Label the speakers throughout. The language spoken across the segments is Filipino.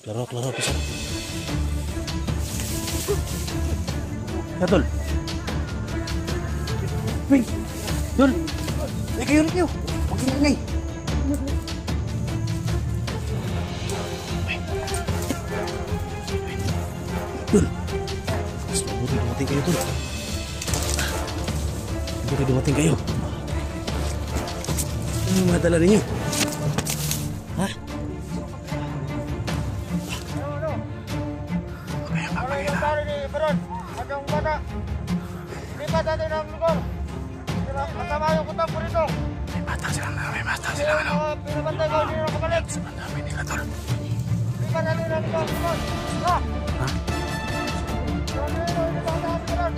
Speaker 1: Klaro pisang. Ya, Tol. Wait, Tol. Ay, kayo. Huwag ingay. Tol. Mas mabuti dumating kayo, Tol. Mabuti dumating kayo. Ano yung mga dala ninyo? Ha?
Speaker 2: Hanggang bata, lipat natin ang lugar. Kasama yung kutang po rito.
Speaker 1: May mata sila ano.
Speaker 2: Pinabantay ko, hindi na nakabalik.
Speaker 1: Ang dami nila, Tol.
Speaker 2: Lipat natin ang lugar. Ha?
Speaker 1: Ha?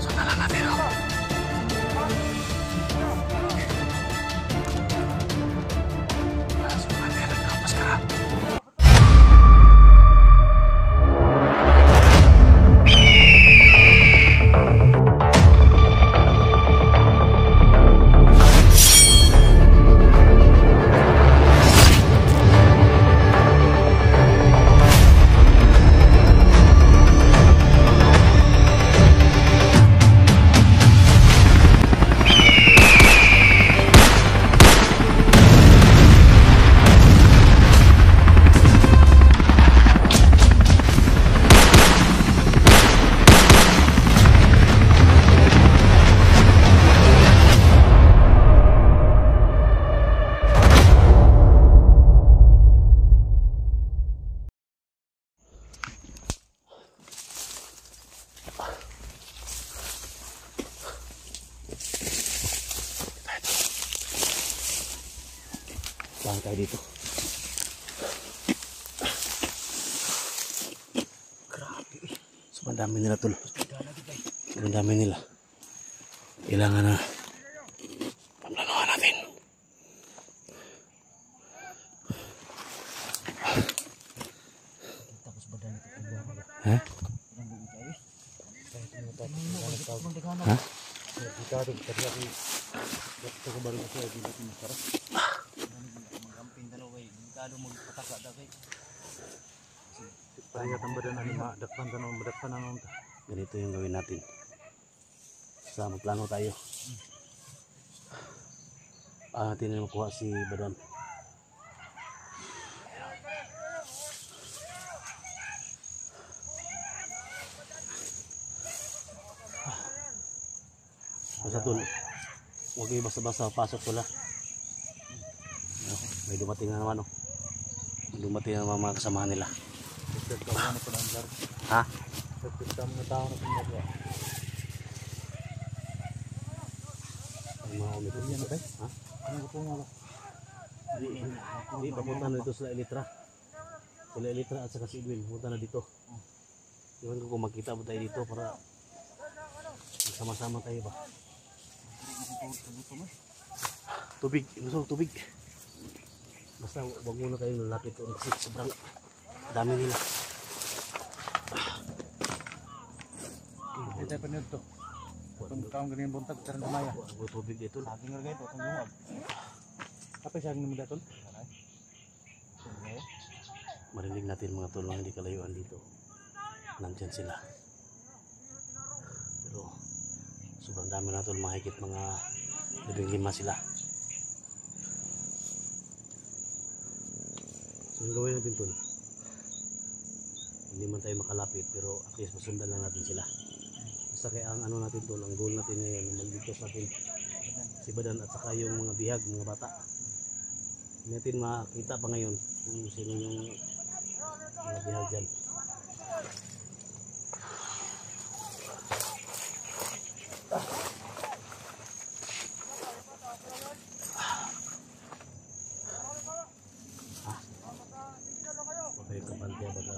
Speaker 1: Sundan lang natin, oh. Sundan natin, nagkapas ka. Saan tayo dito? Grabe. Sobrang dami nila, Tol. Sobrang dami nila. Kailangan na pamplanuhan natin. Ha? Ha? Ganito yung gawin natin. Sa magplano tayo. Natin na makuha si Badon. Basta, Tol, huwag kayo basta-basta pasok pala. May dumating na naman, oh. May dumating na naman mga kasamahan nila. Ha? Ay, mga umikot yan, okay? Ha? Hindi, papunta na dito sa Elitra. Sila Elitra at saka si Edwin, pumunta na dito. Iwan ko kung magkita mo tayo dito para sama-sama tayo ba? Tubig, gusto ko tubig. Basta huwag muna kayong lalapit doon kasi sobrang dami nila.
Speaker 2: Ito pa nito. Itong kaong ganyan buntag, karang gamaya.
Speaker 1: Huwag tubig dito.
Speaker 2: Sabi nga ito, itong lungag. Apa siya naman dito?
Speaker 1: Marinig natin mga tulong hindi kalayuan dito. Nandyan sila. Pero sobrang dami na tol, mahigit mga 15 sila. So ang gawin natin tol, hindi man tayo makalapit pero at least masundan lang natin sila. Basta kaya ang ano natin tol, ang goal natin ngayon magligtas natin si Badan at saka yung mga bihag, mga bata. Hindi natin makita pa ngayon kung sino yung mga bihag dyan. Okay, kapante baka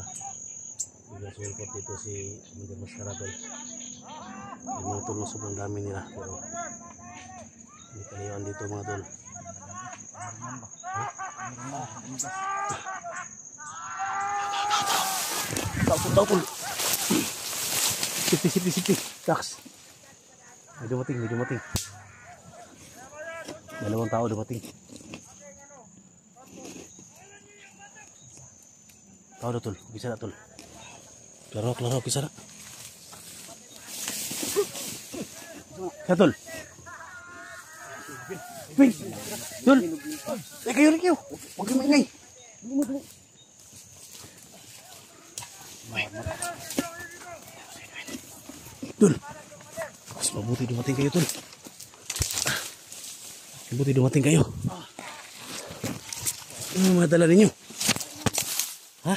Speaker 1: bigla sulpot dito si Commander Mascaradol. Yung mga tulong sobrang dami nila pero hindi kaliwan dito mga tol. Tao. Sipi. Tax. May dumating. Dalawang tao dumating. udah tol, bisa na tol. Klaro, bisa na. Ya tol. Wih, tol. Kayo. Huwag kang maingay. Tol. Mas mabuti dumating kayo, tol. Mabuti dumating kayo. Ano mga dala ninyo? Ha?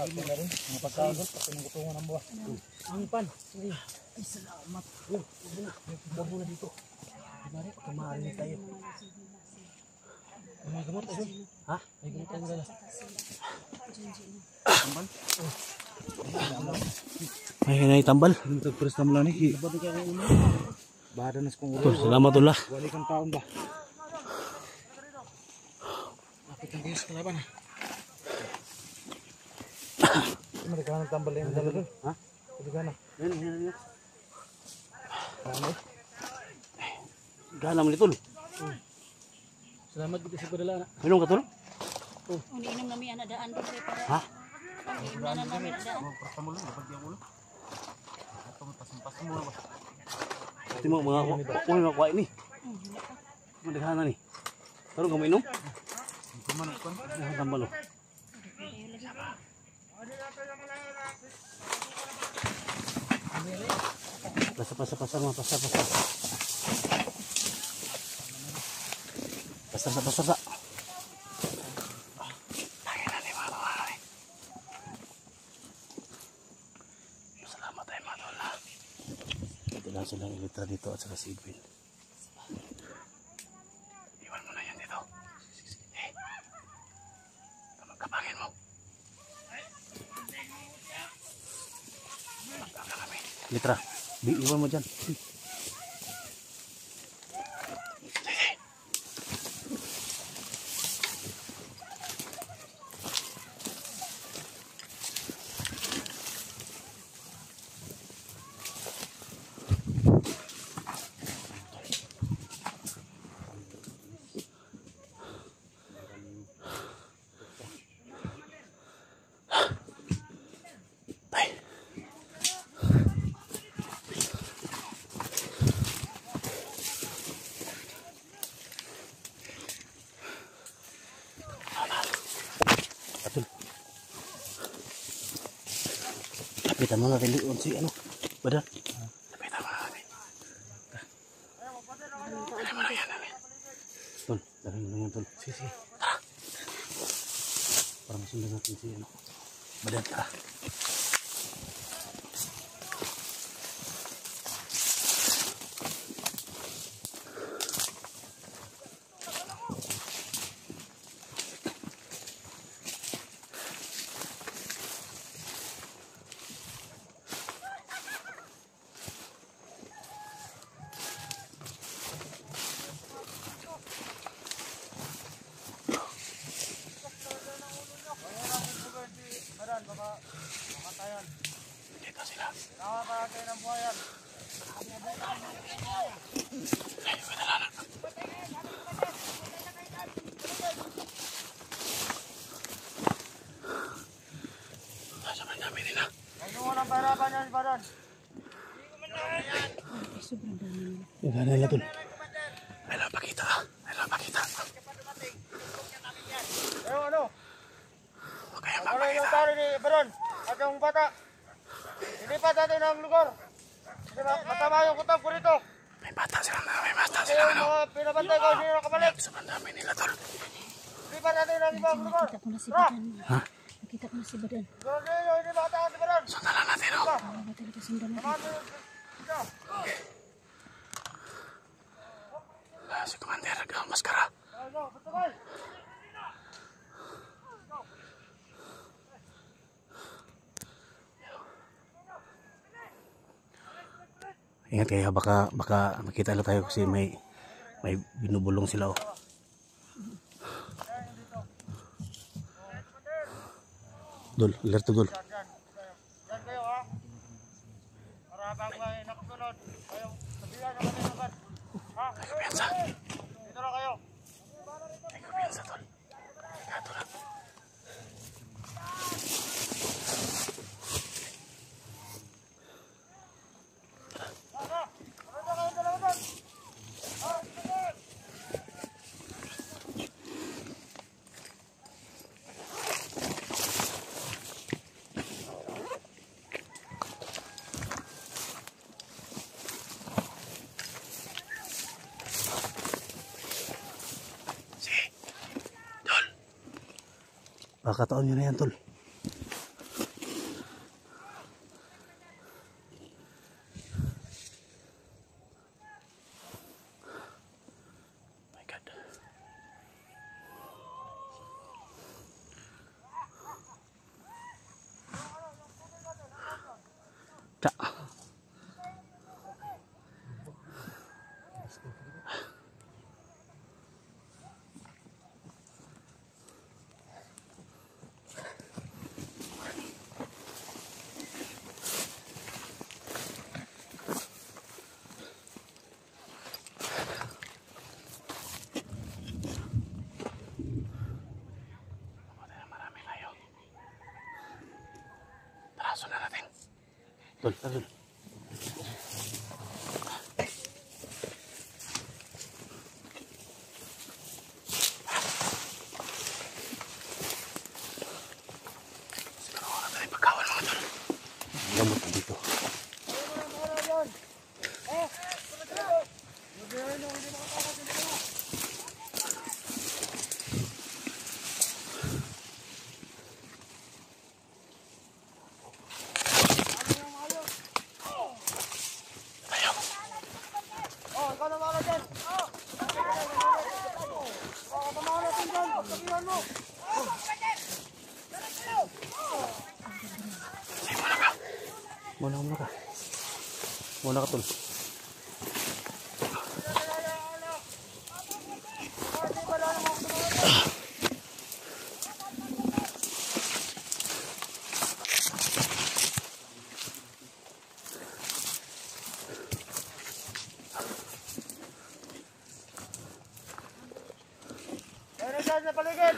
Speaker 2: Mga pagkain, pakinukutungan ng buwan. Ang pan. Ay, salamat. Huwag muna dito. Kumari, kumari tayo. May gamot tayo. Ha? May gamot tayo dala. Tambal?
Speaker 1: May tambal.
Speaker 2: Nagpres na mo lang ni. Bada nas kong ulo.
Speaker 1: Salamat tol ah.
Speaker 2: Wali kang taon ba? Lapit ang bilis kalaban. Mereka nang tambal yang dala doon. Ha? Pwede ka na. Yan.
Speaker 1: Gana mo ni tol.
Speaker 2: Salamat kita sa padala na.
Speaker 1: Minum ka tol?
Speaker 3: Umiinom namin ang nadaan doon kay para.
Speaker 1: Ha?
Speaker 3: Umiinom na namin ang nadaan.
Speaker 2: Pertama mo lang, dapat dia ulo. Atau pas mo ba?
Speaker 1: Ito mo mga kunin na kuha ini. Madagana ni. Karon ka mainom?
Speaker 2: Kuman kon.
Speaker 1: Tambal oh. Pasa. Pasa. Tangan ni mga. Salamat tayo mga tol ha. Ito lang silang ilitra dito at saka si Edwin. Iwan mo na yan dito. Eh. Magkapangin mo. Magkaka kami. Litra. Iwan mo dyan. Lapitan mo natin doon si ano, Badan. Lapitan mo natin. Dali mo lang yan, dali. Tol, dali mo lang yan, tol. Sige. Tara. Para masundan natin si ano, Badan, tara. Dito sila.
Speaker 2: Nakakatay ng buhayan.
Speaker 1: Ay, madala na. Sabi namin nila.
Speaker 2: Ano mo ng baraban yan, Badan?
Speaker 3: Sobrang dami nila.
Speaker 1: Yung gana nila tol. Ay lang pakita.
Speaker 2: Pero ano?
Speaker 1: Huwag kayong
Speaker 2: Ano yung
Speaker 1: magpakita.
Speaker 2: tari ni Badan? At yung bata? Ilipat natin ang lugar. Di ba? Matama yung kutab ko rito.
Speaker 1: May bata sila
Speaker 2: Kasi
Speaker 1: ano.
Speaker 2: yung mga pinabantay ko, sino nakabalik?
Speaker 1: Sobrang dami nila tol.
Speaker 2: Ilipat natin ang ibang lugar.
Speaker 3: Nakita ko na si Badan.
Speaker 1: Ha?
Speaker 3: Nakita ko na si Badan.
Speaker 2: Siguro nyo, hindi bata si Badan.
Speaker 1: Sundalan natin oh.
Speaker 3: Ano ba talaga sundan natin?
Speaker 2: Samahan mo yung siya.
Speaker 1: Si Commander Maskara.
Speaker 2: Ano, patugay.
Speaker 1: Ingat kayo baka makita lang tayo kasi may binubulong sila oh. Dol, alerto dol.
Speaker 2: Yan kayo ha. Para bang may nakasunod. Kayo, sabihan naman yung lugar. Ha?
Speaker 1: Ay, kumpiyansa.
Speaker 2: Dito na kayo.
Speaker 1: Ay, kumpiyansa tol. Ikato lang. Pakataon nyo na yan, tol. My God. Tsa. Tara, na natin. Tol, tol. Siguro na tayo pagkawan mga tol. Gamot na dito. Muna ka. Muna ka, tol.
Speaker 2: Sa paligid!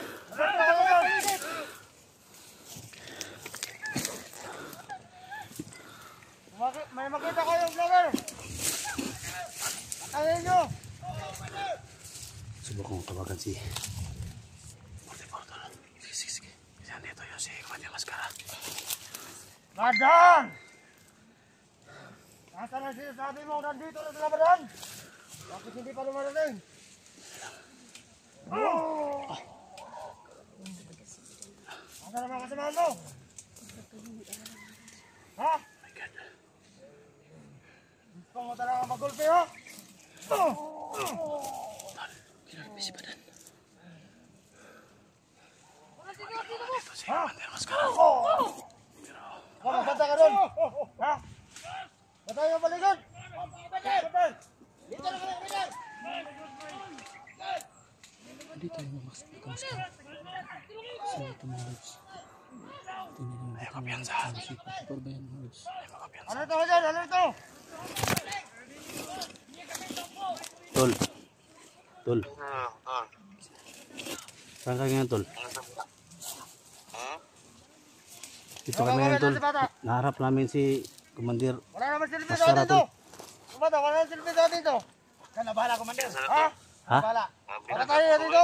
Speaker 2: May makita kayo, vlogger! Patayin nyo!
Speaker 1: Subukong tawagan si Multiple, tol. Sige. Kasi andito yun si Commander Mascara.
Speaker 2: Badan! Nasaan ang sinasabi mo? Nandito na sila, Badan! Bakit hindi pa lumarating? Nasaan ang mga kasamahan mo? Ha?
Speaker 1: My God.
Speaker 2: Gusto mo talaga magulpi, ha?
Speaker 1: Tol, kailangan si Badan. Andito si Commander Mascara.
Speaker 2: Basta ka doon! Ha? Basta yung paligid! Badan! Dito na kayo, Badan!
Speaker 1: Dito yung Mascara. Sa ito mga lods. May kapiyansa.
Speaker 2: Ano ito, Badan? Ano ito?
Speaker 1: Tol. Tol. Saan ka ngayon, tol? Dito kami ngayon, tol. Naharap namin si Commander
Speaker 2: Wala naman silbi sa
Speaker 1: Mascara,
Speaker 2: atin to!
Speaker 1: tol.
Speaker 2: Kumata, wala naman silbi sa atin to! Ka na bahala, Commander! Ha?
Speaker 1: Ha?
Speaker 2: Bahala! Para tayo dito!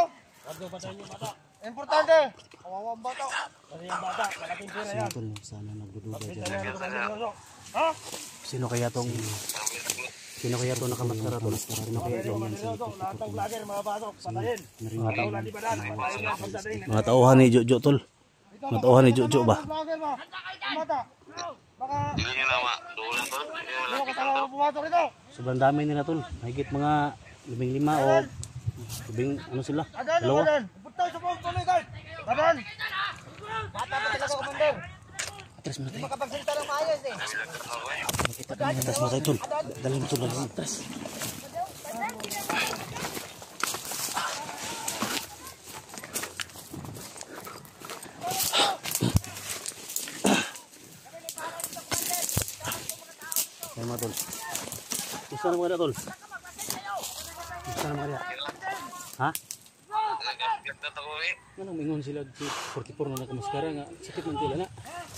Speaker 2: Importante! Kawawang bata! Kasi yung bata, malaking pera
Speaker 1: Sino,
Speaker 2: yan!
Speaker 1: tol? Sana nagdududa dyan.
Speaker 2: Ha?
Speaker 1: Sino kaya tong nakamaskara, tol? Sino kaya tong yan si
Speaker 2: Lahat ng vlogger, mga batok, patayin! Wala di ba dan? Patayin na pagdating!
Speaker 1: mga tauhan ni Jojo, tol? Mga tauhan ni Jojo ba?
Speaker 2: Vlogger mo! Kumata! Baka...
Speaker 4: Hindi nyo na doon tol.
Speaker 2: Hindi mo kasama mo pumatok ito!
Speaker 1: Sobrang dami nila, tol. Mahigit mga 5 o 10, ano sila?
Speaker 2: Adan!
Speaker 1: Dalawa?
Speaker 2: Adan! Putay sa buong tuloy, guys! Adan! Bata pa talaga, Commander!
Speaker 1: Atras mo tayo.
Speaker 2: Makapagsalita ng maayos eh!
Speaker 1: Makita kami ng atras mo tayo, tol. Dali mo, tol. Dali mo, atras. Ayan mga tol. Gusto na mga tol? Gusto na mga ha? Anong mingon sila si 44 na nakamaskara nga sakit man tila na.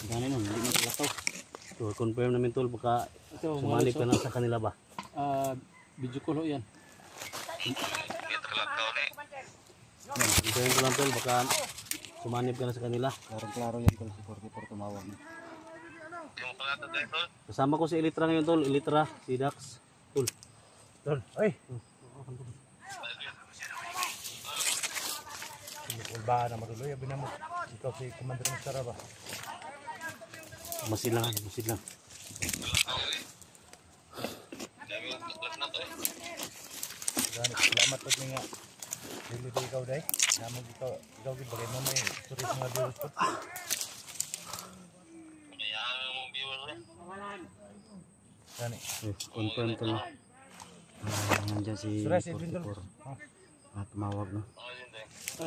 Speaker 1: Ganun nun, hindi man talakaw. So confirm namin tol baka sumali ka na sa kanila ba? Video call yan. Confirm ko lang tol baka sumanib ka na sa kanila. Klaro yan tol si 44 tumawag na. Kasama ko si Elitra ngayon tol, Elitra, si Dax, tol.
Speaker 2: Tol, oy! ulbahan na maduloy. Abi na mo. Ikaw si Commander Mastara ba?
Speaker 1: Masin lang, masin lang.
Speaker 2: Salamat po nga. Dili ba ikaw day? Namag ikaw gid bagay mo may turis nga viewers po. Gani.
Speaker 1: Confirm to na. Nandiyan si
Speaker 2: Sura si Bindol.
Speaker 1: 44. Tumawag no.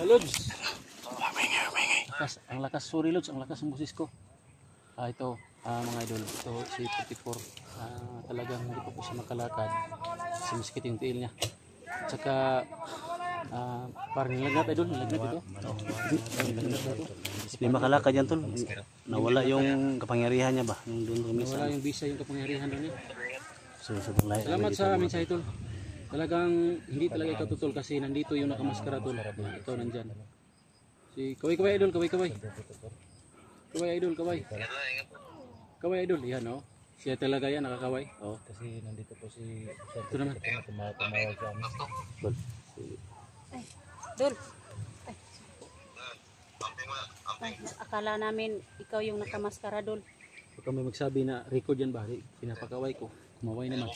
Speaker 5: Lods. Ang lakas, sorry Lods, ang lakas ng boses ko. Ito, mga idol, ito si 44. Talagang hindi pa po siya makalakad. Sumisikit yung tiil niya. At saka, parang nilagnat idol, nilagnat ito.
Speaker 1: Hindi makalakad yan tol. Nawala yung kapangyarihan niya ba? Yung doon kami sa.
Speaker 5: Nawala yung bisa, yung kapangyarihan doon niya.
Speaker 1: So, lahi.
Speaker 5: Salamat sa amin sa idol. Talagang hindi talaga ikaw tutol kasi nandito yung nakamaskara tol. Ikaw nandyan. Si kaway idol, kaway. Kaway idol, kaway. Kaway idol, yan oh. Siya talaga yan, nakakaway. Oh.
Speaker 2: Kasi nandito po si
Speaker 5: Ito naman.
Speaker 2: tumawag sa amin.
Speaker 3: Dol. Ay, akala namin ikaw yung nakamaskara, Dol.
Speaker 5: Huwag kami magsabi na record yan ba? Pinapakaway ko. Kumaway naman.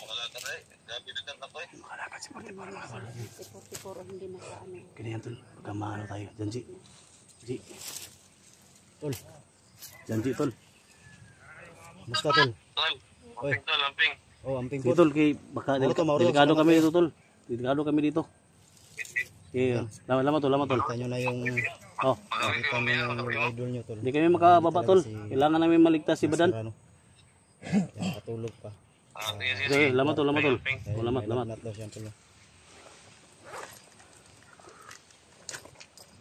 Speaker 1: Makalakad si 44.
Speaker 3: Si 44 hindi makaano.
Speaker 1: Ganyan tol. Pagkamano tayo. Janji. Janji. Tol. Janji tol. Musta tol? Oy.
Speaker 4: Lamping.
Speaker 2: Oh, amping
Speaker 1: Sige tol, kay baka delikado kami dito tol. Delikado kami dito. Iya, lama tol.
Speaker 2: Kita nyo na yung
Speaker 1: Oh,
Speaker 2: kita nyo yung idol nyo tol.
Speaker 1: hindi kami makababa tol. Kailangan namin maligtas si Badan.
Speaker 2: Ano? Yan patulog pa.
Speaker 1: Sige, lama tol. Oh, lamat.
Speaker 2: Lamat daw siya tol.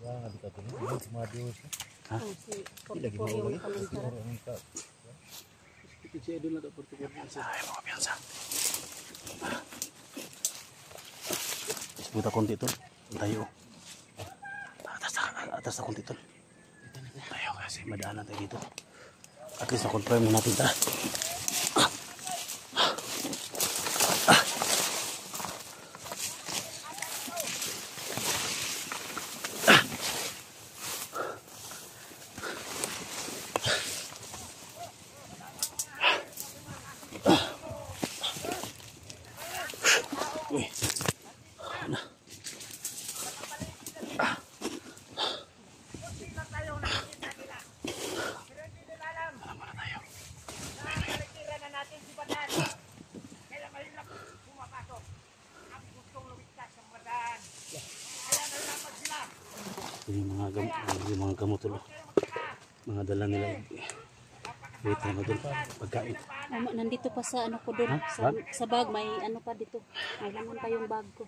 Speaker 2: Wah, nga di ka tol. Mga viewers.
Speaker 1: Ha?
Speaker 3: Oh, si 44 yung kalungkara.
Speaker 5: Ito si idol na ito, 44.
Speaker 1: Ay, mga piyansa. Buta konti tol. Tayo. Atas na konti tol. Tayo kasi madaanan tayo dito. At least na-confirm na natin ta. Uy. Yung mga gamot tulo. Mga dala nila. Wait na doon. Pagkain.
Speaker 3: Nandito pa sa ano ko doon.
Speaker 1: Ha? Bag?
Speaker 3: Sa bag may ano pa dito. May laman pa yung bag ko.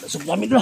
Speaker 3: Masuk namin dulu.